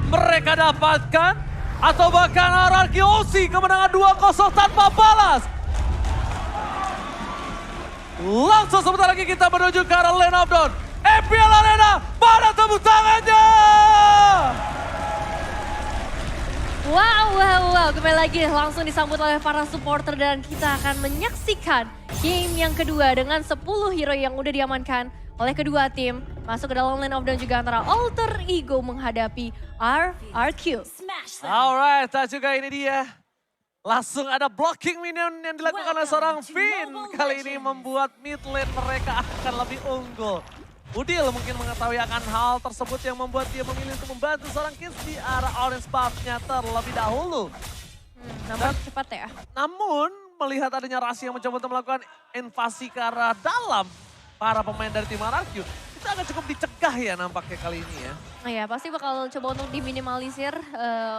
mereka dapatkan? Atau bahkan RRQ OC kemenangan 2-0 tanpa balas? Langsung sebentar lagi kita menuju ke arah Lane of Dawn. MPL Arena, mana tepuk tangannya? Wow. Kembali lagi langsung disambut oleh para supporter dan kita akan menyaksikan game yang kedua dengan 10 hero yang udah diamankan oleh kedua tim. Masuk ke dalam Lane of Dawn juga antara Alter Ego menghadapi RRQ. Alright, dan juga ini dia. Langsung ada blocking minion yang dilakukan oleh seorang Finn. Kali ini membuat mid lane mereka akan lebih unggul. Udil mungkin mengetahui akan hal tersebut yang membuat dia memilih untuk membantu seorang Kids di arah orange buff-nya terlebih dahulu. Nampak cepat ya. Namun melihat adanya Rasi yang mencoba untuk melakukan invasi ke arah dalam para pemain dari tim RRQ, itu agak cukup dicegah ya nampaknya kali ini ya. Nah ya pasti bakal coba untuk diminimalisir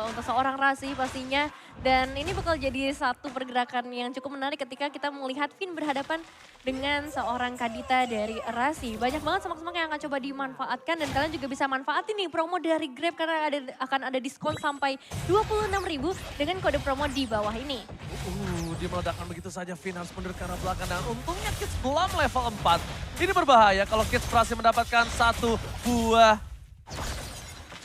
untuk seorang Rasi pastinya. Dan ini bakal jadi satu pergerakan yang cukup menarik ketika kita melihat Finn berhadapan dengan seorang Kadita dari Rasi. Banyak banget semak-semak yang akan coba dimanfaatkan dan kalian juga bisa manfaatin nih promo dari Grab karena akan ada diskon sampai 26.000 dengan kode promo di bawah ini. Dia meledakkan begitu saja, Finn harus mundur ke arah belakang dan untungnya Kids belum level 4. Ini berbahaya kalau Kids berhasil mendapatkan satu buah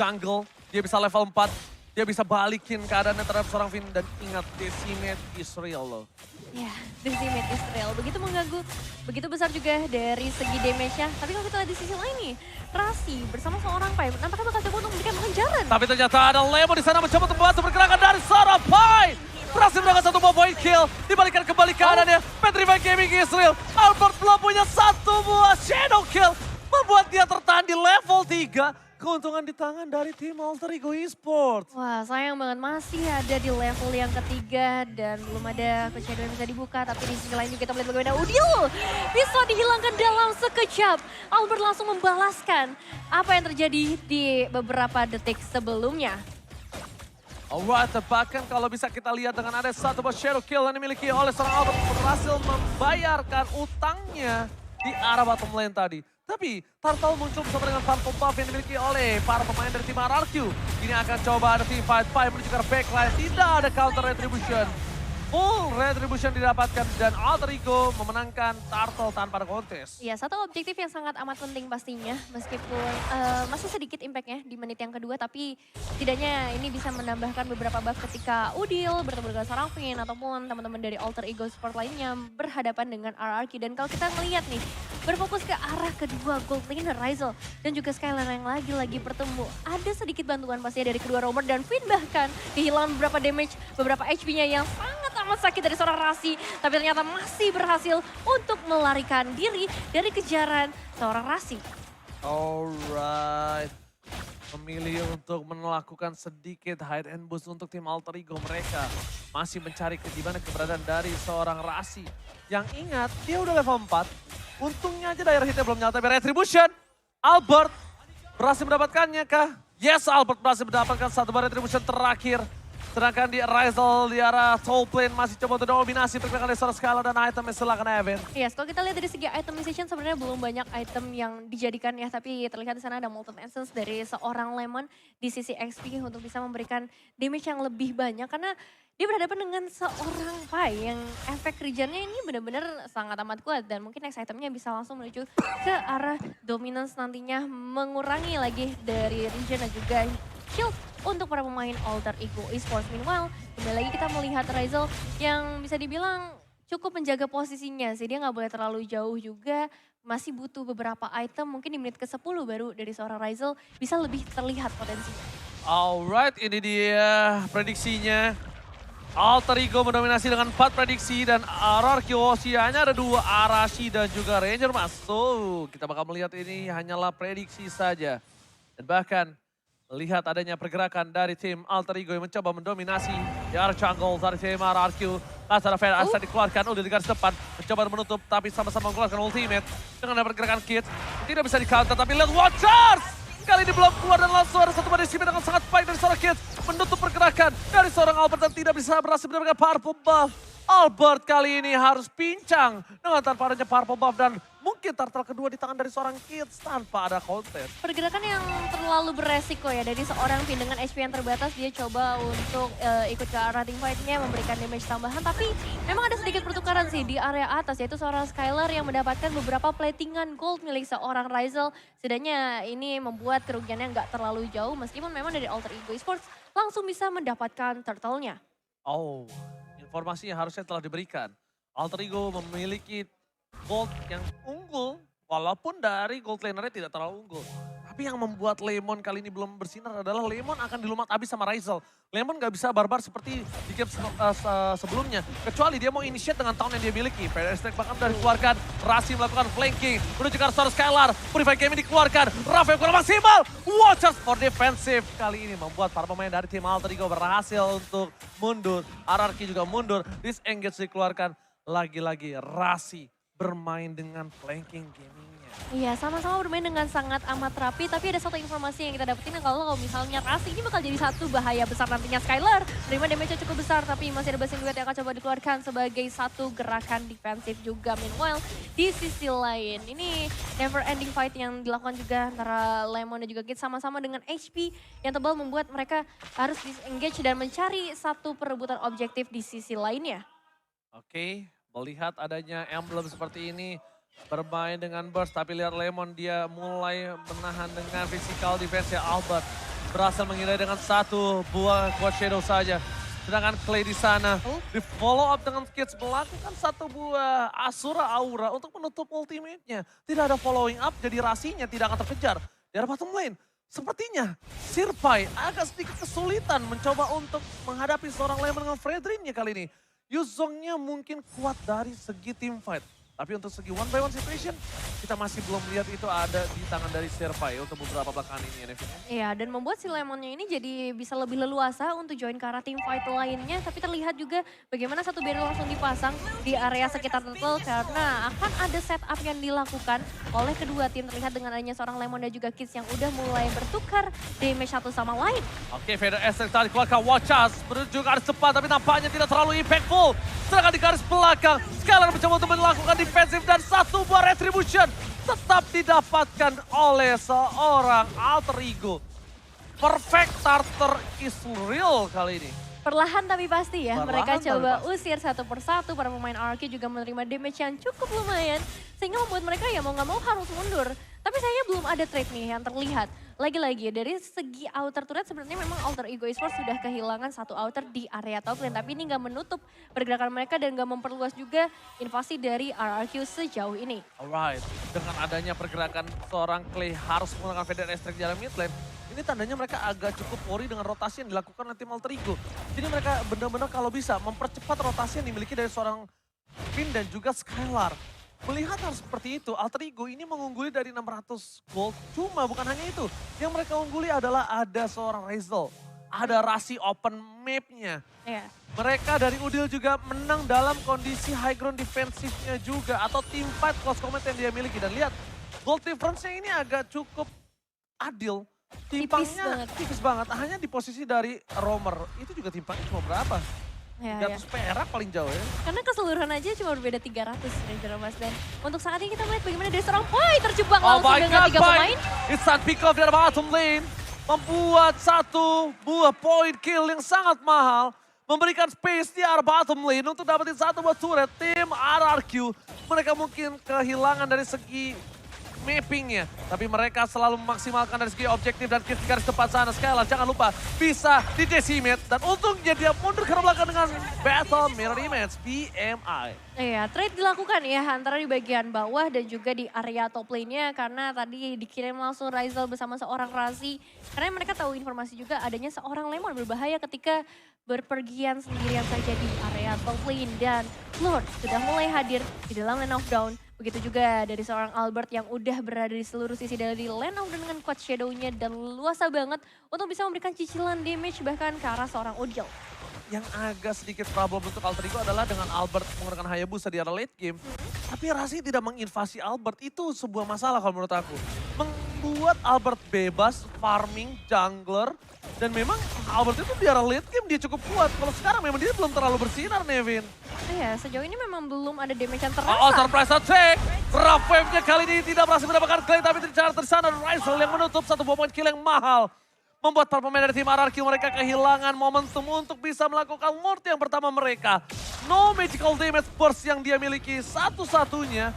jungle, dia bisa level 4, dia bisa balikin keadaannya terhadap seorang Finn dan ingat Decimate is real loh. Ya, Decimate is real. Begitu mengganggu, begitu besar juga dari segi damage-nya. Tapi kalau kita lihat di sisi lain nih, Rasi bersama seorang Pai nampaknya bakal coba untuk memberikan pengejaran. Tapi ternyata ada Lemo di sana mencoba untuk membantu pergerakan dari seorang Pai. Berhasil mendapatkan satu buah point kill, dibalikan kembali keadaannya. Petrify Gaming Israel, Albert belum punya satu buah shadow kill. Membuat dia tertahan di level 3. Keuntungan di tangan dari tim Alter Ego Esports. Wah sayang banget masih ada di level yang ketiga dan belum ada shadow yang bisa dibuka. Tapi di sisi lain juga kita melihat bagaimana Udil bisa dihilangkan dalam sekejap. Albert langsung membalaskan apa yang terjadi di beberapa detik sebelumnya. Alright, bahkan kalau bisa kita lihat dengan ada satu buah shadow kill yang dimiliki oleh seorang Albert berhasil membayarkan utangnya di arah bottom lane tadi. Tapi Turtle muncul bersama dengan Phantom Buff yang dimiliki oleh para pemain dari tim RRQ. Ini akan coba ada team fight, menuju ke backline, tidak ada counter retribution. Full retribution didapatkan dan Alter Ego memenangkan Turtle tanpa ada kontes. Ya, satu objektif yang sangat amat penting pastinya, meskipun masih sedikit impactnya di menit yang kedua, tapi setidaknya ini bisa menambahkan beberapa buff ketika Udil bertemu dengan seorang Finn ataupun teman-teman dari Alter Ego Sport lainnya berhadapan dengan RRQ. Dan kalau kita melihat nih, berfokus ke arah kedua gold laner Ryzel dan juga Skylar yang lagi-lagi bertemu. Ada sedikit bantuan pastinya dari kedua roamer dan Finn bahkan kehilangan beberapa damage, beberapa HP-nya yang sangat amat sakit dari seorang Rasi. Tapi ternyata masih berhasil untuk melarikan diri dari kejaran seorang Rasi. Alright. Memilih untuk melakukan sedikit hide and boost untuk tim Alter Ego mereka. Masih mencari di mana keberadaan dari seorang Rasi. Yang ingat, dia udah level 4. Untungnya aja daerah hitnya belum nyata. Retribution, Albert berhasil mendapatkannya kah? Yes, Albert berhasil mendapatkan satu bar retribution terakhir. Sedangkan di Ryzel di arah top lane masih coba untuk dominasi pergerakan dari seorang Skylar dan itemnya silakan Evan. Yes, kalau kita lihat dari segi itemization sebenarnya belum banyak item yang dijadikan ya, tapi terlihat di sana ada Molten Essence dari seorang Lemon di sisi XP untuk bisa memberikan damage yang lebih banyak karena dia berhadapan dengan seorang Pai yang efek regennya ini benar-benar sangat amat kuat dan mungkin next itemnya bisa langsung menuju ke arah dominance nantinya mengurangi lagi dari regen dan juga shield untuk para pemain Alter Ego Esports. Meanwhile, kembali lagi kita melihat Ryzel yang bisa dibilang cukup menjaga posisinya sih. Dia nggak boleh terlalu jauh juga, masih butuh beberapa item. Mungkin di menit ke-10 baru dari seorang Ryzel bisa lebih terlihat potensinya. Alright, ini dia prediksinya. Alter Ego mendominasi dengan 4 prediksi dan RRQ hanya ada 2 Arashi dan juga Ranger masuk. Kita bakal melihat ini hanyalah prediksi saja. Dan bahkan melihat adanya pergerakan dari tim Alter Ego yang mencoba mendominasi di arah jungle dari tim RRQ. Kasar Fair Asa dikeluarkan, udah di garis depan. Mencoba menutup tapi sama-sama mengeluarkan ultimate. Dengan ada pergerakan Kids, tidak bisa di counter tapi lihat Watchers! Kali ini belum keluar dan langsung ada satu Decimate dengan sangat baik dari seorang Kids. Menutup pergerakan dari seorang Albert dan tidak bisa berhasil mendapatkan purple buff. Albert kali ini harus pincang dengan tanpa adanya purple buff dan mungkin turtle kedua di tangan dari seorang Kids tanpa ada konten. Pergerakan yang terlalu beresiko ya dari seorang Vin dengan HP yang terbatas, dia coba untuk ikut ke arah teamfight-nya, memberikan damage tambahan. Tapi memang ada sedikit pertukaran sih di area atas, yaitu seorang Skylar yang mendapatkan beberapa platingan gold milik seorang Ryzel. Setidaknya ini membuat kerugiannya nggak terlalu jauh, meskipun memang dari Alter Ego Esports langsung bisa mendapatkan turtle-nya. Oh, informasinya harusnya telah diberikan. Alter Ego memiliki gold yang unggul, walaupun dari gold lanernya tidak terlalu unggul. Tapi yang membuat Lemon kali ini belum bersinar adalah Lemon akan dilumat habis sama Ryzel. Lemon gak bisa barbar seperti di game sebelumnya. Kecuali dia mau initiate dengan tahun yang dia miliki. PDR Strike bahkan sudah dikeluarkan. Rasi melakukan flanking. Menuju ke arah Skylar. Purify game dikeluarkan. Rafael kurang maksimal. Watchers for defensive. Kali ini membuat para pemain dari tim Alter Ego berhasil untuk mundur. RRQ juga mundur. Disengage dikeluarkan. Lagi-lagi Rasi bermain dengan flanking gamingnya. Iya, sama-sama bermain dengan sangat amat rapi, tapi ada satu informasi yang kita dapetin kalau misalnya Rasi ini bakal jadi satu bahaya besar nantinya. Skylar terima damage cukup besar, tapi masih ada Blessing Duet yang akan coba dikeluarkan sebagai satu gerakan defensif juga. Meanwhile, di sisi lain, ini never ending fight yang dilakukan juga antara Lemon dan juga Kid sama-sama dengan HP yang tebal membuat mereka harus disengage dan mencari satu perebutan objektif di sisi lainnya. Oke, melihat adanya emblem seperti ini, bermain dengan burst, tapi lihat Lemon dia mulai menahan dengan physical defense ya. Albert berhasil menghindari dengan satu buah quad shadow saja. Sedangkan Clay di sana di follow up dengan Kids melakukan satu buah Asura Aura untuk menutup ultimate-nya. Tidak ada following up, jadi Rasinya tidak akan terkejar. Di arah bottom lane, sepertinya Sirpai agak sedikit kesulitan mencoba untuk menghadapi seorang Lemon dengan Fredrin-nya kali ini. Yuzongnya mungkin kuat dari segi team fight. Tapi untuk segi one by one situation, kita masih belum lihat itu ada di tangan dari Sirpai untuk beberapa belakangan ini ya, Nevin. Iya, dan membuat si Lemonnya ini jadi bisa lebih leluasa untuk join ke arah team fight lainnya. Tapi terlihat juga bagaimana satu barrel langsung dipasang di area sekitar turtle karena akan ada setup yang dilakukan oleh kedua tim. Terlihat dengan adanya seorang Lemon dan juga Kids yang udah mulai bertukar damage satu sama lain. Oke, Vader Esther tadi keluarkan Watchers menuju ke garis depan tapi nampaknya tidak terlalu impactful. Sedangkan di garis belakang, Skylar mencoba untuk melakukan defensif dan satu buah retribution tetap didapatkan oleh seorang Alter Ego. Perfect starter is real kali ini. Perlahan tapi pasti ya, Perlahan mereka tapi coba pasti. usir satu persatu. Para pemain RRQ juga menerima damage yang cukup lumayan. Sehingga membuat mereka ya mau nggak mau harus mundur. Tapi sayangnya belum ada trade nih yang terlihat. Lagi-lagi dari segi outer turret sebenarnya memang Alter Ego Esports sudah kehilangan satu outer di area top lane. Tapi ini nggak menutup pergerakan mereka dan nggak memperluas juga invasi dari RRQ sejauh ini. Alright, dengan adanya pergerakan seorang Clay harus menggunakan Vader Esther di dalam mid lane, ini tandanya mereka agak cukup worry dengan rotasi yang dilakukan oleh tim Alter Ego. Jadi mereka benar-benar kalau bisa mempercepat rotasi yang dimiliki dari seorang Finn dan juga Skylar. Melihat hal seperti itu, Alter Ego ini mengungguli dari 600 gold. Cuma bukan hanya itu, yang mereka ungguli adalah ada seorang Ryzel. Ada Rasi open map-nya. Ya. Mereka dari Udil juga menang dalam kondisi high ground defensifnya juga. Atau team fight close combat yang dia miliki. Dan lihat, gold difference-nya ini agak cukup adil. Timpangnya tipis banget. Hanya di posisi dari Romer. Itu juga timpangnya cuma berapa? Ya, 300 perak paling jauh ya. Karena keseluruhan aja cuma berbeda 300 Ranger Mas. Dan untuk saat ini kita melihat bagaimana dari seorang Pai terjebak langsung dengan 3 pemain. Instant pick off dari bottom lane. Membuat satu buah point kill yang sangat mahal. Memberikan space di arah bottom lane untuk dapetin satu buah turret. Tim RRQ. Mereka mungkin kehilangan dari segi mappingnya. Tapi mereka selalu memaksimalkan dari segi objektif dan Kids di garis depan sana. Skylar jangan lupa bisa di decimate. Dan untungnya dia mundur ke belakang dengan Battle Mirror Image PMI. Iya, trade dilakukan ya antara di bagian bawah dan juga di area top lane-nya. Karena tadi dikirim langsung Ryzel bersama seorang Rasi. Karena mereka tahu informasi juga adanya seorang Lemon berbahaya ketika berpergian sendirian saja di area top lane. Dan Lord sudah mulai hadir di dalam lane of down. Begitu juga dari seorang Albert yang udah berada di seluruh sisi dari lane of down dengan quad shadow-nya dan luasa banget untuk bisa memberikan cicilan damage bahkan ke arah seorang Udil. Yang agak sedikit problem untuk Alter Ego adalah dengan Albert menggunakan Hayabusa di arah late game. Tapi Rasi tidak menginvasi Albert, itu sebuah masalah kalau menurut aku. Membuat Albert bebas, farming, jungler. Dan memang Albert itu di arah late game dia cukup kuat. Kalau sekarang memang dia belum terlalu bersinar, Nevin. Iya, sejauh ini memang belum ada damage yang terasa. Oh, surprise attack! Rough Wave-nya kali ini tidak berhasil mendapatkan clay, tapi tercatat di sana Rizal yang menutup satu poin kill yang mahal. Membuat para pemain dari tim RRQ mereka kehilangan momentum untuk bisa melakukan Lord yang pertama mereka. No magical damage burst yang dia miliki satu-satunya.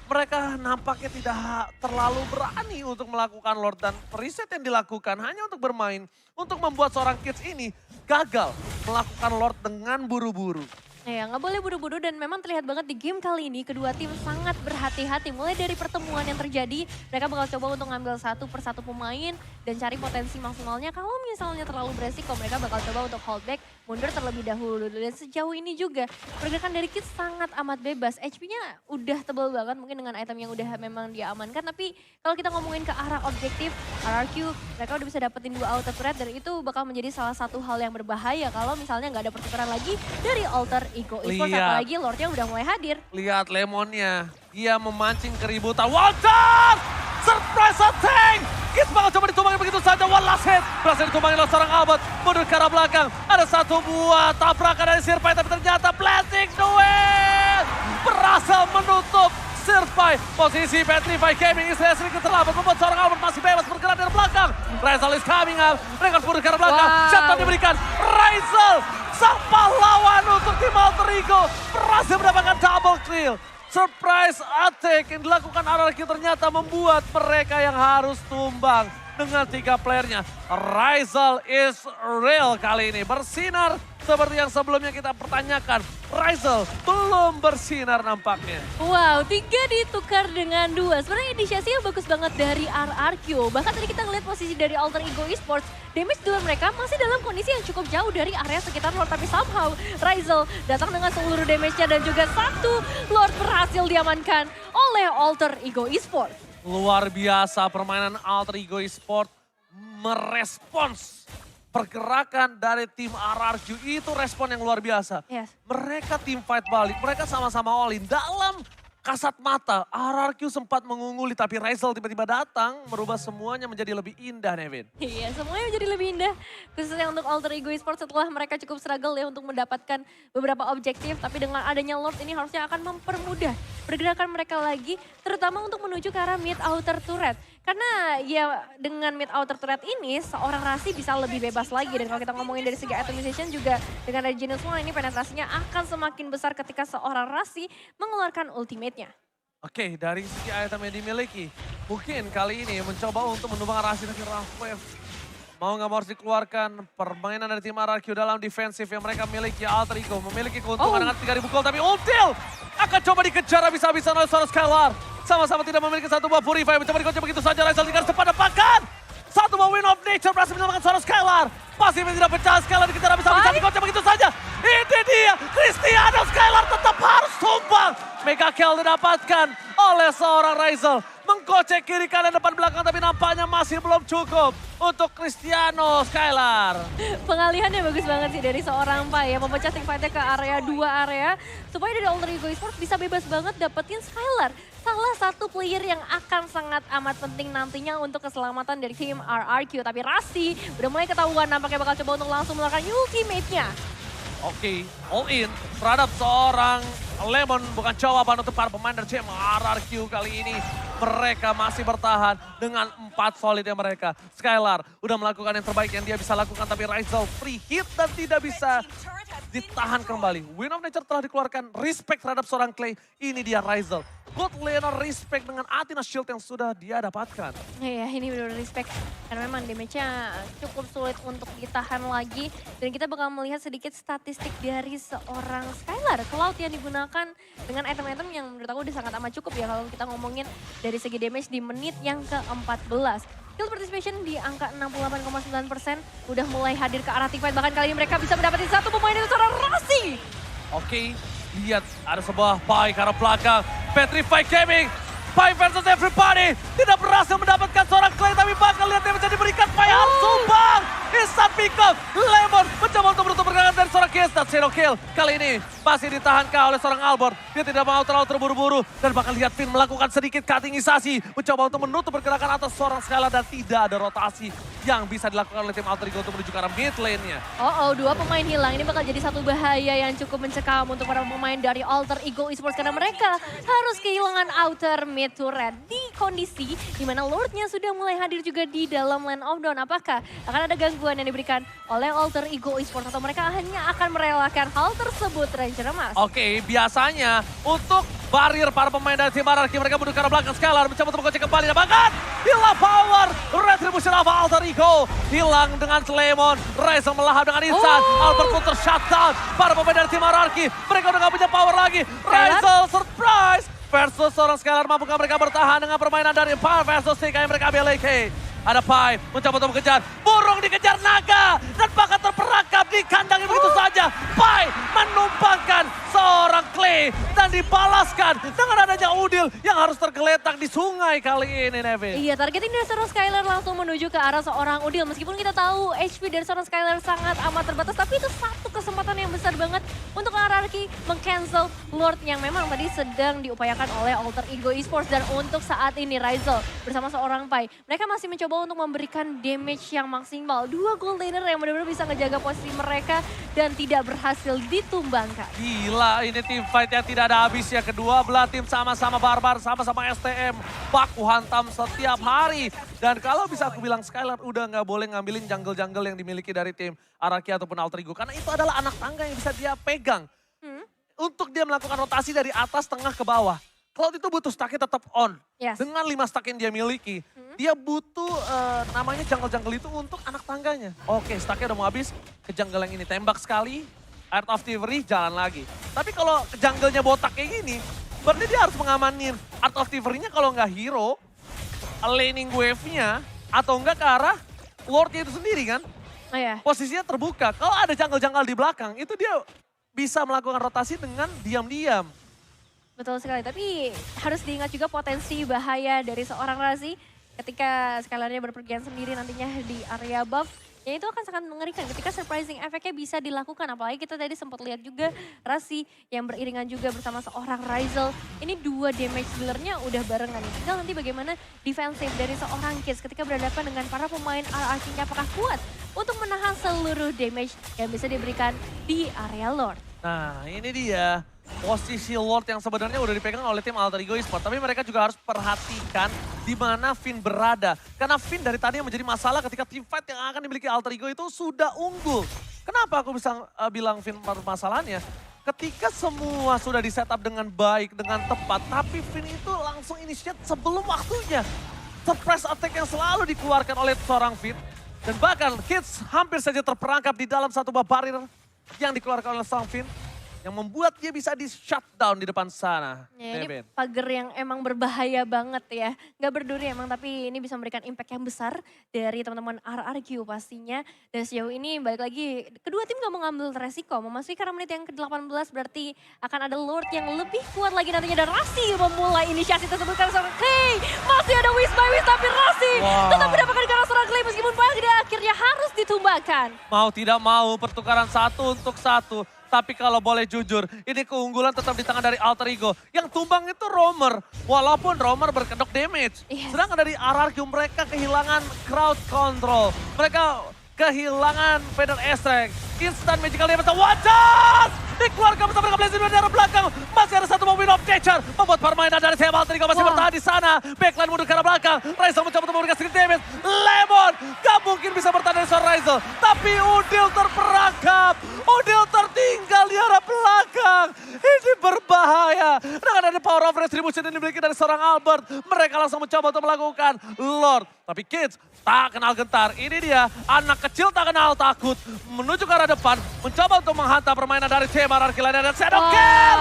Mereka nampaknya tidak terlalu berani untuk melakukan Lord dan reset yang dilakukan hanya untuk bermain. Untuk membuat seorang Kids ini gagal melakukan Lord dengan buru-buru. Ya, nggak boleh buru-buru dan memang terlihat banget di game kali ini kedua tim sangat berhati-hati. Mulai dari pertemuan yang terjadi, mereka bakal coba untuk ngambil satu persatu pemain dan cari potensi maksimalnya. Kalau misalnya terlalu beresiko, mereka bakal coba untuk hold back, mundur terlebih dahulu. Dan sejauh ini juga pergerakan dari Kids sangat amat bebas. HP-nya udah tebal banget mungkin dengan item yang udah memang dia amankan. Tapi kalau kita ngomongin ke arah objektif, RRQ mereka udah bisa dapetin 2 auto turret dan itu bakal menjadi salah satu hal yang berbahaya kalau misalnya nggak ada pertukaran lagi dari Alter Ego Esports, apalagi Lordnya udah mulai hadir. Lihat Lemonnya, dia memancing keributan. Walter! Surprise attack! Kids bakal coba ditumbangin begitu saja, one last hit. Berhasil ditumbangin oleh seorang Albert, mundur ke arah belakang. Ada satu buah tabrakan dari Sirpai, tapi ternyata Blessing Duel berhasil menutup Sirpai. Posisi Petrify Gaming istri sedikit terlambat, membuat seorang Albert masih bebas bergerak dari belakang. Rizal is coming up, mereka mundur ke arah belakang. Shutdown diberikan, Rizal sang pahlawan untuk tim Alter Ego berhasil mendapatkan double kill. Surprise attack yang dilakukan RRQ ternyata membuat mereka yang harus tumbang dengan 3 playernya. Rizal is real kali ini bersinar seperti yang sebelumnya kita pertanyakan. Rizal belum bersinar nampaknya. Wow, 3 ditukar dengan 2. Sebenarnya inisiasinya bagus banget dari RRQ. Bahkan tadi kita ngeliat posisi dari Alter Ego Esports. Damage duel mereka masih dalam kondisi yang cukup jauh dari area sekitar Lord. Tapi somehow Rizal datang dengan seluruh damage-nya dan juga 1 Lord berhasil diamankan oleh Alter Ego Esports. Luar biasa permainan Alter Ego Esports merespons pergerakan dari tim RRQ, itu respon yang luar biasa. Yes. Mereka tim fight balik, mereka sama-sama all in. Dalam kasat mata, RRQ sempat mengungguli tapi Rizal tiba-tiba datang merubah semuanya menjadi lebih indah, Nevin. Iya, semuanya menjadi lebih indah. Khususnya untuk Alter Ego Esports setelah mereka cukup struggle ya untuk mendapatkan beberapa objektif. Tapi dengan adanya Lord ini harusnya akan mempermudah pergerakan mereka lagi. Terutama untuk menuju ke arah mid outer turret. Karena ya dengan mid outer turret ini seorang Rasi bisa lebih bebas lagi. Dan kalau kita ngomongin dari segi itemization juga dengan ada Genius One ini penetrasinya akan semakin besar ketika seorang Rasi mengeluarkan ultimate-nya. Oke, dari segi item yang dimiliki, mungkin kali ini mencoba untuk menumbang Rasi dari Rough Wave. Mau nggak mau harus dikeluarkan permainan dari tim RRQ dalam defensif yang mereka miliki. Alter Ego memiliki keuntungan dengan 3000 gold, tapi Ultil akan coba dikejar habis-habisan oleh seorang Skylar. Sama-sama tidak memiliki satu buah Purify, mencoba dikocok begitu saja. Rizal di garis depan depakan. Satu buah Win of Nature berhasil menyelamatkan seorang Skylar. Pasifnya tidak pecah, Skylar dikejar habis-habisan, dikocok begitu saja. Ini dia, Cristiano Skylar tetap harus tumbang. Mega kill didapatkan oleh seorang Rizal. Mengkocek kiri kanan depan belakang tapi nampaknya masih belum cukup untuk Cristiano Skylar. Pengalihannya bagus banget sih dari seorang Pai ya, memecah team fight-nya ke area 2 area. Supaya dari Alter Ego Esports bisa bebas banget dapetin Skylar. Salah satu player yang akan sangat amat penting nantinya untuk keselamatan dari tim RRQ. Tapi Rasi udah mulai ketahuan nampaknya bakal coba untuk langsung melakukan ultimate-nya. Oke, all in terhadap seorang Lemon bukan jawaban untuk para pemain dari tim RRQ kali ini. Mereka masih bertahan dengan 4 solidnya mereka. Skylar udah melakukan yang terbaik yang dia bisa lakukan, tapi Rizal free hit dan tidak bisa ditahan kembali. Win of Nature telah dikeluarkan, respect terhadap seorang Clay. Ini dia Rizal. God Leonard respect dengan Athena Shield yang sudah dia dapatkan. Iya, ini benar-benar respect. Karena memang damage-nya cukup sulit untuk ditahan lagi. Dan kita bakal melihat sedikit statistik dari seorang Skylar. Cloud yang digunakan dengan item-item yang menurut aku udah sangat amat cukup ya. Kalau kita ngomongin dari segi damage di menit yang ke-14. Kill participation di angka 68,9%. Udah mulai hadir ke arah teamfight. Bahkan kali ini mereka bisa mendapatkan satu pemain itu seorang Rasi. Oke, lihat ada sebuah Pai ke arah belakang. Petrify Gaming, Pai versus everybody. Tidak berhasil mendapatkan seorang Clay, tapi bakal lihat yang bisa diberikan. Pai harus sumbang. Instant pick up. Lemon mencoba untuk menutup pergerakan dari seorang Kiss. Dan zero kill. Kali ini masih ditahankah oleh seorang Albert. Dia tidak mau terlalu terburu-buru. Dan bahkan lihat Finn melakukan sedikit cuttingisasi. Mencoba untuk menutup pergerakan atas seorang Skylar dan tidak ada rotasi yang bisa dilakukan oleh tim Alter Ego untuk menuju ke arah mid lane-nya. Dua pemain hilang. Ini bakal jadi satu bahaya yang cukup mencekam untuk para pemain dari Alter Ego Esports. Karena mereka harus kehilangan outer mid turret di kondisi di mana Lordnya sudah mulai hadir juga di dalam lane of down. Apakah akan ada gangguan yang diberikan oleh Alter Ego Esports atau mereka hanya akan merelakan hal tersebut, Ranger Mas? Oke, biasanya untuk barir para pemain dari tim Ararki, mereka mundur ke arah belakang. Skylar mencoba untuk menggocek kembali dan bahkan hilang power. Retribution of Alter Ego hilang dengan Lemon. Reza melahap dengan instan. Albert pun tershutdown. Para pemain dari tim Ararki, mereka udah gak punya power lagi. Reza surprise versus seorang Skylar. Mampukah mereka bertahan dengan permainan dari Power versus TK yang mereka miliki? Ada Pai mencoba untuk mengejar, burung dikejar naga dan bahkan terperangkap di kandangnya begitu saja. Pai menumpangkan seorang Clay dan dibalaskan dengan adanya Udil yang harus tergeletak di sungai kali ini, Nevin. Iya, targeting dari seorang Skylar langsung menuju ke arah seorang Udil. Meskipun kita tahu HP dari seorang Skylar sangat amat terbatas, tapi itu satu kesempatan yang besar banget untuk Ararki meng-cancel Lord yang memang tadi sedang diupayakan oleh Alter Ego Esports. Dan untuk saat ini Rizal bersama seorang Pai, mereka masih mencoba untuk memberikan damage yang maksimal. Dua gold laner yang benar-benar bisa ngejaga posisi mereka dan tidak berhasil ditumbangkan. Gila, ini tim fight yang tidak ada habisnya. Kedua belah tim sama-sama barbar, sama-sama STM. Baku hantam setiap hari. Dan kalau bisa aku bilang Skylar udah nggak boleh ngambilin jungle-jungle yang dimiliki dari tim Araki ataupun Alter Ego. Karena itu adalah anak tangga yang bisa dia pegang. Untuk dia melakukan rotasi dari atas tengah ke bawah. Cloud itu butuh stacknya tetap on. Yes. Dengan 5 stack yang dia miliki. Dia butuh namanya jungle-jungle itu untuk anak tangganya. Oke, stacknya udah mau habis. Ke jungle yang ini tembak sekali. Art of Thievery jalan lagi. Tapi kalau ke jungle-nya botak kayak gini, berarti dia harus mengamanin Art of Thievery-nya kalau nggak hero, laning wave-nya, atau enggak ke arah Lord-nya itu sendiri kan. Oh ya. Posisinya terbuka. Kalau ada jungle-jungle di belakang, itu dia bisa melakukan rotasi dengan diam-diam. Betul sekali, tapi harus diingat juga potensi bahaya dari seorang Razi ketika Skylarnya berpergian sendiri nantinya di area buff. Ya itu akan sangat mengerikan ketika surprising efeknya bisa dilakukan. Apalagi kita tadi sempat lihat juga Razi yang beriringan juga bersama seorang Rizal. Ini dua damage dealernya udah barengan. Tinggal nanti bagaimana defensif dari seorang Kids ketika berhadapan dengan para pemain RRQ-nya apakah kuat untuk menahan seluruh damage yang bisa diberikan di area Lord. Nah ini dia posisi Lord yang sebenarnya udah dipegang oleh tim Alter Ego Esports. Tapi mereka juga harus perhatikan di mana Finn berada. Karena Finn dari tadi yang menjadi masalah ketika team fight yang akan dimiliki Alter Ego itu sudah unggul. Kenapa aku bisa bilang Finn permasalahannya? Ketika semua sudah di setup dengan baik, dengan tepat. Tapi Finn itu langsung initiate sebelum waktunya. Surprise attack yang selalu dikeluarkan oleh seorang Finn. Dan bahkan Kids hampir saja terperangkap di dalam satu bab barrier yang dikeluarkan oleh seorang Finn. Yang membuat dia bisa di shutdown di depan sana. Ya, ini pagar yang emang berbahaya banget ya. Gak berduri emang, tapi ini bisa memberikan impact yang besar dari teman-teman RRQ pastinya. Dan sejauh ini balik lagi, kedua tim gak mengambil resiko. Memasuki karena menit yang ke-18 berarti akan ada Lord yang lebih kuat lagi nantinya. Dan Rasi memulai inisiasi tersebut karena seorang Clay. Masih ada Wish by Wish tapi Rasi tetap mendapatkan karena seorang Clay meskipun pada akhirnya harus ditumbangkan. Mau tidak mau pertukaran 1 untuk 1. Tapi kalau boleh jujur, ini keunggulan tetap di tangan dari Alter Ego. Yang tumbang itu Roamer, walaupun Roamer berkedok damage. Yes. Sedangkan dari RRQ mereka kehilangan crowd control. Mereka kehilangan Feather Extract. Instant magical damage, wajah! Dikeluarkan bersama Blazing dari arah belakang. Masih ada satu mobil of Catcher. Membuat permainan dari Sam Alter Ego masih bertahan di sana. Backline mundur ke arah belakang. Rizal mencoba untuk memberikan sedikit damage. Lemon gak mungkin bisa bertahan dari seorang Rizal. Tapi Udil terperangkap. Udil tertinggal di arah belakang. Ini berbahaya. Dengan ada power of retribution yang dimiliki dari seorang Albert. Mereka langsung mencoba untuk melakukan Lord. Tapi Kids tak kenal gentar. Ini dia, anak kecil tak kenal takut. Menuju ke arah depan, mencoba untuk menghantam permainan dari tim RRQ lainnya. Dan Shadow Kill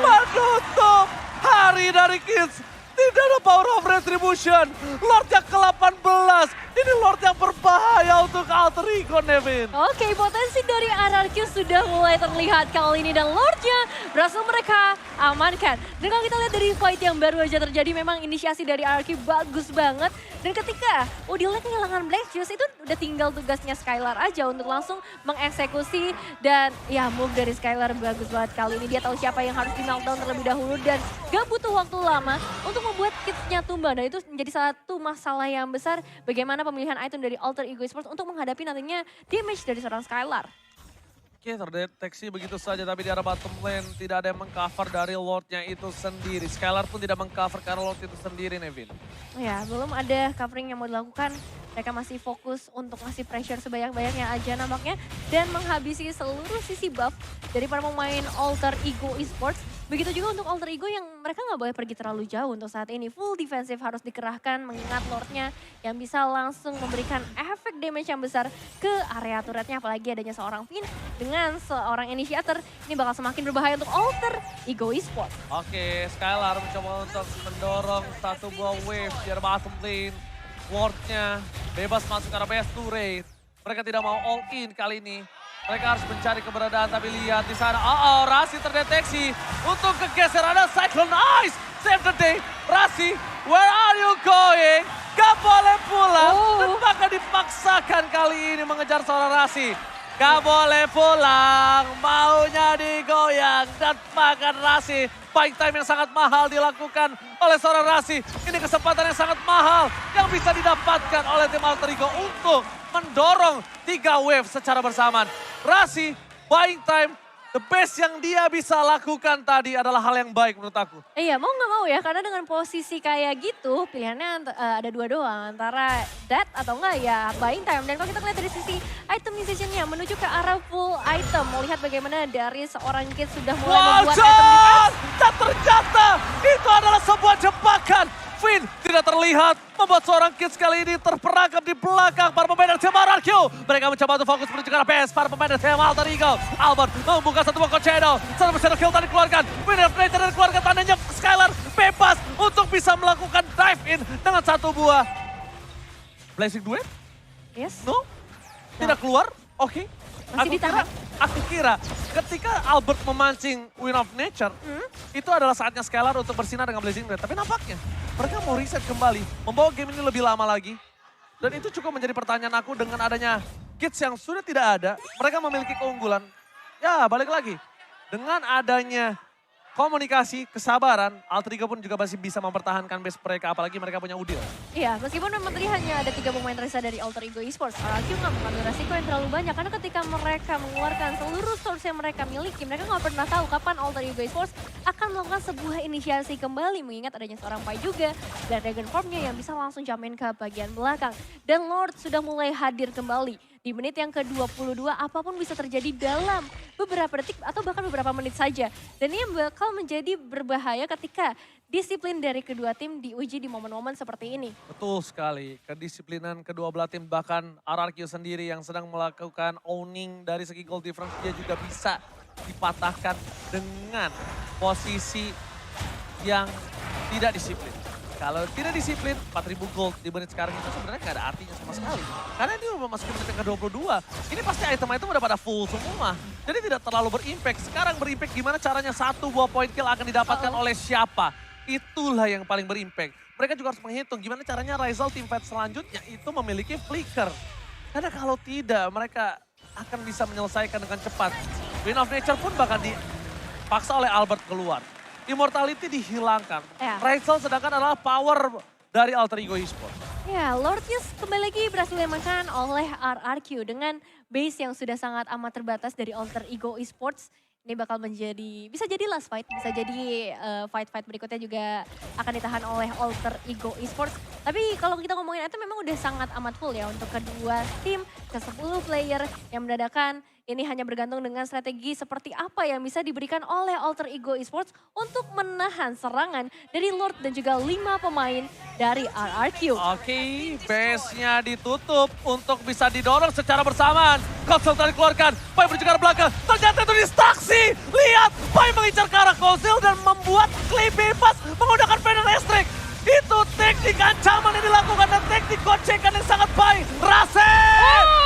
menutup hari dari Kids. Tidak ada power of retribution. Lord yang ke-18 Ini Lord yang berbahaya untuk Alter Ego, Nevin. Oke, potensi dari RRQ sudah mulai terlihat kali ini dan Lordnya berhasil mereka amankan. Dan kalau kita lihat dari fight yang baru aja terjadi, memang inisiasi dari RRQ bagus banget. Dan ketika Udilnya kehilangan Black Juice, itu udah tinggal tugasnya Skylar aja untuk langsung mengeksekusi. Dan ya move dari Skylar bagus banget kali ini. Dia tahu siapa yang harus di knockdown terlebih dahulu dan gak butuh waktu lama untuk membuat kitsnya tumbang. Dan itu menjadi satu masalah yang besar bagaimana pemilihan item dari Alter Ego Esports untuk menghadapi nantinya damage dari seorang Skylar. Oke, terdeteksi begitu saja, tapi di arah bottom lane tidak ada yang mengcover dari Lordnya itu sendiri. Skylar pun tidak mengcover karena Lord itu sendiri, Nevin. Ya, belum ada covering yang mau dilakukan. Mereka masih fokus untuk ngasih pressure sebanyak-banyaknya aja nampaknya. Dan menghabisi seluruh sisi buff dari para pemain Alter Ego Esports. Begitu juga untuk Alter Ego yang mereka nggak boleh pergi terlalu jauh untuk saat ini. Full defensive harus dikerahkan mengingat Lordnya yang bisa langsung memberikan efek damage yang besar ke area turretnya. Apalagi adanya seorang Finn dengan seorang initiator. Ini bakal semakin berbahaya untuk Alter Ego Esports. Oke, Skylar mencoba untuk mendorong satu buah wave di arah bottom lane. Lordnya bebas masuk ke arah base turret. Mereka tidak mau all in kali ini. Mereka harus mencari keberadaan, tapi lihat di sana. Rasi terdeteksi untuk kegeser. Ada Cyclone Ice. Save the day. Rasi, where are you going? Gak boleh pulang. Dan bahkan dipaksakan kali ini mengejar seorang Rasi. Gak boleh pulang. Maunya digoyang. Dan bahkan Rasi. Buying time yang sangat mahal dilakukan oleh seorang Rasi. Ini kesempatan yang sangat mahal yang bisa didapatkan oleh tim Alter Ego untuk mendorong 3 wave secara bersamaan. Rasi, buying time, the best yang dia bisa lakukan tadi adalah hal yang baik menurut aku. Iya, mau nggak mau ya, karena dengan posisi kayak gitu, pilihannya ada dua doang. Antara that atau enggak ya buying time. Dan kalau kita lihat dari sisi itemization-nya menuju ke arah full item. Mau lihat bagaimana dari seorang kid sudah mulai membuat item defense. Dan ternyata itu adalah sebuah jebakan. Finn tidak terlihat membuat seorang kids kali ini terperangkap di belakang para pemain dari tim RRQ. Mereka mencoba untuk fokus menuju ke arah PS. Para pemain dari tim Alter Ego. Albert membuka satu buah Concedo. Satu Shadow Kill tadi dikeluarkan. Winner of Nature dan keluarga tandanya Skylar bebas untuk bisa melakukan dive in dengan satu buah Blazing Duet. Yes. No? Tidak keluar? Oke. Masih ditahan. Aku kira ketika Albert memancing Wind of Nature, itu adalah saatnya Skylar untuk bersinar dengan Blazing Blade. Tapi nampaknya mereka mau reset kembali, membawa game ini lebih lama lagi. Dan itu cukup menjadi pertanyaan aku dengan adanya Kids yang sudah tidak ada, mereka memiliki keunggulan. Ya balik lagi, dengan adanya komunikasi, kesabaran, Alter Ego pun juga masih bisa mempertahankan base mereka, apalagi mereka punya Udil. Iya, meskipun memang tadi hanya ada 3 pemain tersisa dari Alter Ego Esports, RRQ nggak mengambil resiko yang terlalu banyak. Karena ketika mereka mengeluarkan seluruh source yang mereka miliki, mereka nggak pernah tahu kapan Alter Ego Esports akan melakukan sebuah inisiasi kembali. Mengingat adanya seorang Pai juga, dan Dragon Formnya yang bisa langsung jamin ke bagian belakang. Dan Lord sudah mulai hadir kembali. Di menit yang ke-22, apapun bisa terjadi dalam beberapa detik atau bahkan beberapa menit saja. Dan ini bakal menjadi berbahaya ketika disiplin dari kedua tim diuji di momen-momen seperti ini. Betul sekali, kedisiplinan kedua belah tim, bahkan RRQ sendiri yang sedang melakukan owning dari segi goal difference, dia juga bisa dipatahkan dengan posisi yang tidak disiplin. Kalau tidak disiplin, 4.000 gold di menit sekarang itu sebenarnya nggak ada artinya sama sekali. Karena ini udah memasuki menit yang ke-22. Ini pasti item-item udah pada full semua. Jadi tidak terlalu berimpact. Sekarang berimpact gimana caranya satu buah point kill akan didapatkan oleh siapa. Itulah yang paling berimpact. Mereka juga harus menghitung gimana caranya Rizal team fight selanjutnya itu memiliki flicker. Karena kalau tidak, mereka akan bisa menyelesaikan dengan cepat. Wind of Nature pun bahkan dipaksa oleh Albert keluar. Immortality dihilangkan. Ya. Rizal sedangkan adalah power dari Alter Ego Esports. Ya, Lordnya kembali lagi berhasil diamankan oleh RRQ dengan base yang sudah sangat amat terbatas dari Alter Ego Esports. Ini bakal menjadi, bisa jadi last fight, bisa jadi fight-fight berikutnya juga akan ditahan oleh Alter Ego Esports. Tapi kalau kita ngomongin itu memang udah sangat amat full ya untuk kedua tim, ke-10 player yang mendadakan. Ini hanya bergantung dengan strategi seperti apa yang bisa diberikan oleh Alter Ego Esports untuk menahan serangan dari Lord dan juga 5 pemain dari RRQ. Oke, base-nya ditutup untuk bisa didorong secara bersamaan. Konsel tadi dikeluarkan, Pai menuju ke arah belakang. Ternyata itu distraksi. Lihat, Pai mengincar ke arah Konsel dan membuat claim bebas menggunakan panel listrik. Itu teknik ancaman yang dilakukan dan teknik gocekan yang sangat baik. Rasi!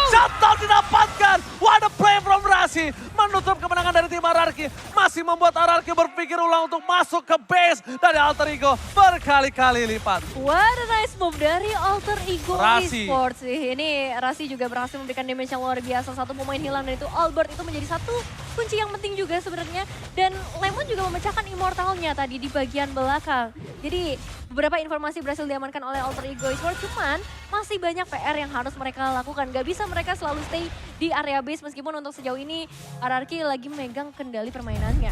Shutdown didapatkan. What a play from Rasi. Menutup kemenangan dari tim RRQ. Masih membuat RRQ berpikir ulang untuk masuk ke base dari Alter Ego berkali-kali lipat. What a nice move dari Alter Ego Rasi. Esports sih. Ini Rasi juga berhasil memberikan damage yang luar biasa. Satu pemain hilang dan itu Albert itu menjadi satu kunci yang penting juga sebenarnya. Dan Lemon juga memecahkan immortalnya tadi di bagian belakang. Jadi beberapa informasi berhasil diamankan oleh Alter Ego Esports. Cuman masih banyak PR yang harus mereka lakukan. Gak bisa mereka selalu stay di area base meskipun untuk sejauh ini RRQ lagi megang kendali permainannya.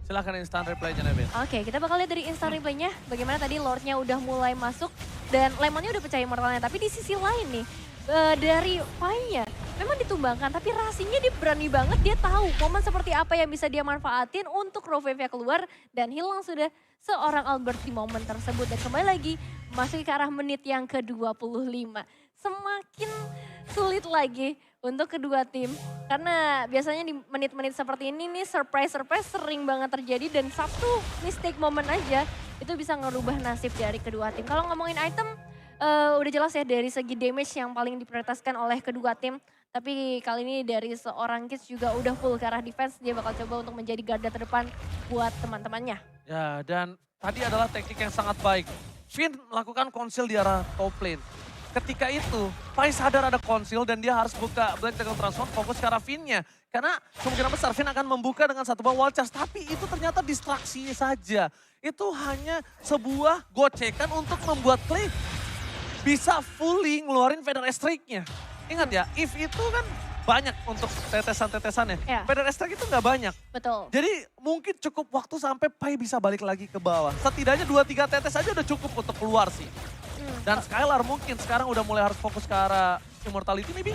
Silahkan instant reply-nya, Nevin. Oke, kita bakal lihat dari instant replay-nya bagaimana tadi Lord-nya udah mulai masuk dan Lemonnya udah percaya immortalnya. Tapi di sisi lain nih, dari Pai-nya memang ditumbangkan, tapi Rasinya dia berani banget, dia tahu momen seperti apa yang bisa dia manfaatin untuk Rovevia keluar dan hilang sudah seorang Albert di momen tersebut. Dan kembali lagi masuk ke arah menit yang ke-25. Semakin sulit lagi untuk kedua tim. Karena biasanya di menit-menit seperti ini nih surprise-surprise sering banget terjadi dan satu mistake moment aja itu bisa ngerubah nasib dari kedua tim. Kalau ngomongin item udah jelas ya dari segi damage yang paling diprioritaskan oleh kedua tim. Tapi kali ini dari seorang Kids juga udah full ke arah defense. Dia bakal coba untuk menjadi garda terdepan buat teman-temannya. Ya, dan tadi adalah teknik yang sangat baik. Finn melakukan konsil di arah top lane. Ketika itu, Pai sadar ada konsil dan dia harus buka Black Dragon Transform fokus ke arah Finn-nya. Karena kemungkinan besar Finn akan membuka dengan satu buah wall charge. Tapi itu ternyata distraksi saja. Itu hanya sebuah gocekan untuk membuat Clay bisa fully ngeluarin Feather Strike-nya. Ingat ya, if itu kan banyak untuk tetesan-tetesannya. Ya. Feather Strike itu nggak banyak. Betul. Jadi mungkin cukup waktu sampai Pai bisa balik lagi ke bawah. Setidaknya 2-3 tetes aja udah cukup untuk keluar sih. Dan Skylar mungkin sekarang udah mulai harus fokus ke arah Immortality maybe.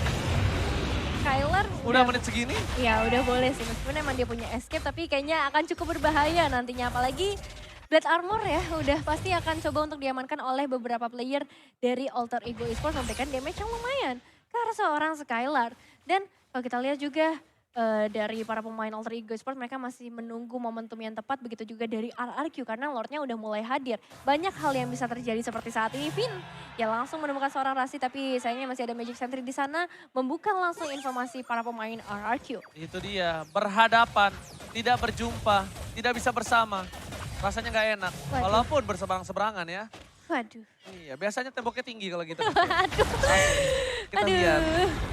Skylar Udah menit segini. Ya udah boleh sih, meskipun emang dia punya escape tapi kayaknya akan cukup berbahaya nantinya. Apalagi Blade Armor ya udah pasti akan coba untuk diamankan oleh beberapa player dari Alter Ego Esports memberikan damage yang lumayan ke arah seorang Skylar. Dan kalau kita lihat juga dari para pemain Alter Ego Esports mereka masih menunggu momentum yang tepat, begitu juga dari RRQ karena Lordnya udah mulai hadir. Banyak hal yang bisa terjadi seperti saat ini. Finn ya langsung menemukan seorang Rasi tapi sayangnya masih ada Magic Sentry di sana membuka langsung informasi para pemain RRQ. Itu dia, berhadapan, tidak berjumpa, tidak bisa bersama. Rasanya nggak enak, Waduh. walaupun berseberang-seberangan ya. Waduh. Iya, biasanya temboknya tinggi kalau gitu. Waduh. Kita Aduh. lihat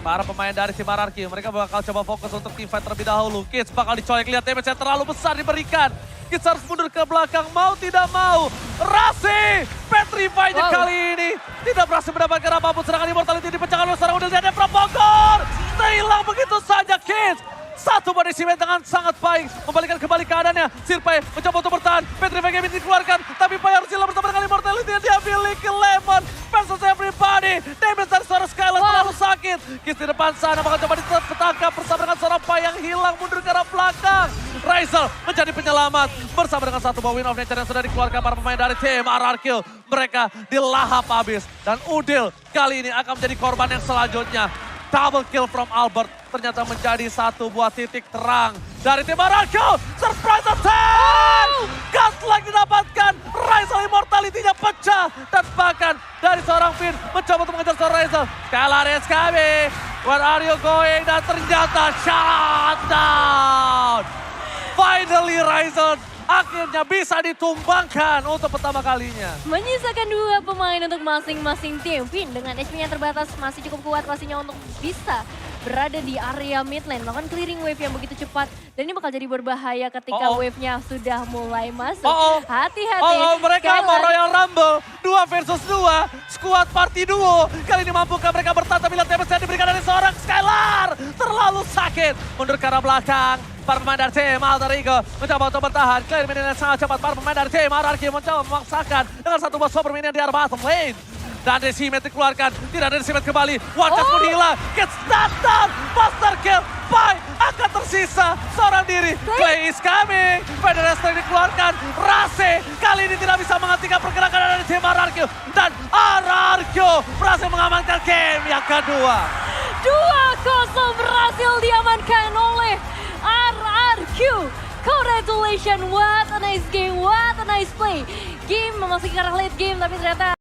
para pemain dari tim RRQ, mereka bakal coba fokus untuk team fight terlebih dahulu. Kids bakal dicolek, lihat damage yang terlalu besar diberikan. Kids harus mundur ke belakang, mau tidak mau. Rasi, petrify-nya kali ini tidak berhasil mendapatkan apapun. Serangan Immortality dipecahkan oleh seorang Udil dan Evra Bogor. Hilang begitu saja Kids. Satu punishment dengan sangat baik. Membalikan kembali keadaannya. Sirpai mencoba untuk bertahan. Petrify game ini dikeluarkan. Tapi Pai harus hilang bersama dengan Immortality yang diambil ke Lemon. Versus everybody. Damage dari seorang Skylar terlalu sakit. Kiss di depan sana bakal coba ditangkap bersama dengan seorang Pai yang hilang mundur ke arah belakang. Raisel menjadi penyelamat. Bersama dengan satu buah win of nature yang sudah dikeluarkan para pemain dari tim RRQ. Mereka dilahap habis. Dan Udil kali ini akan menjadi korban yang selanjutnya. Double kill from Albert ternyata menjadi satu buah titik terang dari tim RRQ. Surprise attack! Godlike didapatkan, Raisel Immortality-nya pecah. Dan bahkan dari seorang Finn mencoba untuk mengejar seorang Raisel. Skylar is coming, where are you going? Dan ternyata shutdown. Finally Raisel akhirnya bisa ditumbangkan untuk pertama kalinya. Menyisakan dua pemain untuk masing-masing tim. Finn dengan HP yang terbatas masih cukup kuat pastinya untuk bisa berada di area mid lane. Melakukan clearing wave yang begitu cepat. Dan ini bakal jadi berbahaya ketika wave-nya sudah mulai masuk. Hati-hati. Mereka mau Royal Rumble 2 versus 2. Squad party duo. Kali ini mampukah mereka bertahan bila damage yang diberikan dari seorang Skylar. Terlalu sakit. Mundur ke arah belakang. Para pemain dari tim Alter Ego mencoba untuk bertahan. Clear minion yang sangat cepat. Para pemain dari tim RRQ mencoba memaksakan dengan satu buah super minion di arah bottom lane. Dan Decimet dikeluarkan. Tidak ada Decimet kembali. One shot pun hilang. Gets that down. Master kill. Pai akan tersisa seorang diri. Clay is coming. Feather Strike dikeluarkan. Rase kali ini tidak bisa menghentikan pergerakan dari tim RRQ. Dan RRQ berhasil mengamankan game yang kedua. 2-0 berhasil diamankan oleh RRQ. Congratulations, what a nice game, what a nice play. Game memasuki ke arah late game tapi ternyata